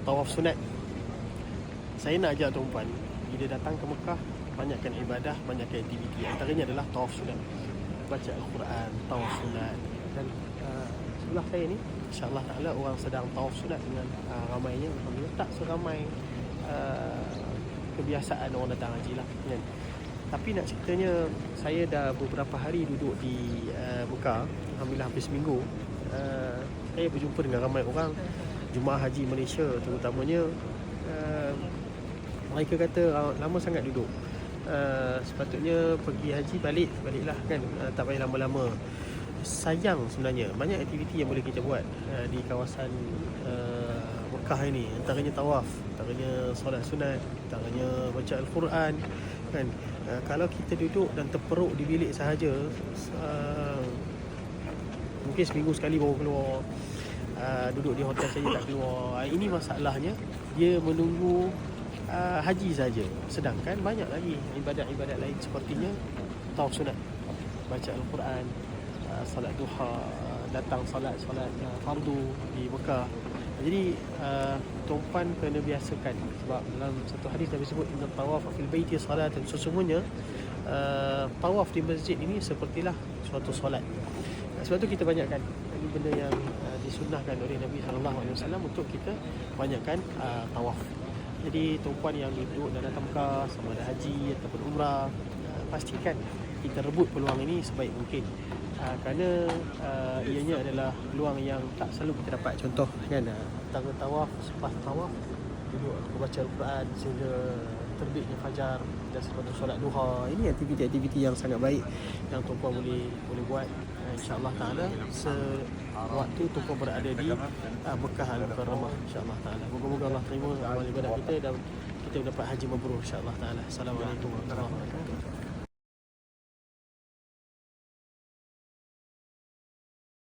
tawaf sunat. Saya nak ajak tuan-puan, bila datang ke Mekah, banyakkan ibadah, banyakkan aktiviti. Antaranya adalah tawaf sunat, baca Al-Quran, tawaf sunat. Dan sebelah saya ni, insya-Allah Ta'ala orang sedang tawaf sunat dengan ramainya. Alhamdulillah, tak seramai kebiasaan orang datang haji lah kan. Tapi nak ceritanya, saya dah beberapa hari duduk di Mekah, alhamdulillah hampir seminggu. Saya berjumpa dengan ramai orang, jemaah haji Malaysia terutamanya. Mereka kata lama sangat duduk, sepatutnya pergi haji baliklah kan, tak payah lama-lama. Sayang sebenarnya, banyak aktiviti yang boleh kita buat di kawasan Mekah ini. Antaranya tawaf, antaranya solat sunat, antaranya baca Al-Quran kan. Kalau kita duduk dan terperuk di bilik sahaja, mungkin seminggu sekali baru keluar, duduk di hotel saja tak keluar. Ini masalahnya, dia menunggu haji saja. Sedangkan banyak lagi ibadat-ibadat lain sepertinya tawaf sunat, baca Al-Quran, salat duha, datang solat fardu di Mekah. Jadi tuan-puan kena biasakan, sebab dalam satu hadis Nabi sebut inna tawaf fil baiti salatan, sesungguhnya tawaf di masjid ini sepertilah suatu solat. Sebab tu kita banyakkan, ini benda yang disunnahkan oleh Nabi SAW untuk kita banyakkan tawaf. Jadi tuan-puan yang duduk dan datang Mekah, sama ada haji ataupun umrah, pastikan kita rebut peluang ini sebaik mungkin. Kerana ianya adalah peluang yang tak selalu kita dapat. Contoh kan, antara tawaf, selepas tawaf duduk membaca Al-Quran sehingga terbitnya fajar dan selepas tu solat duha. Ini aktiviti-aktiviti yang sangat baik yang tuan-puan boleh buat. InsyaAllah Ta'ala sewaktu tuan-puan berada di Mekah Al-Mukarramah, insyaAllah Ta'ala. Moga-moga Allah terima amal ibadah kita dan kita mendapat haji mabrur, insyaAllah Ta'ala. Assalamualaikum warahmatullahi wabarakatuh.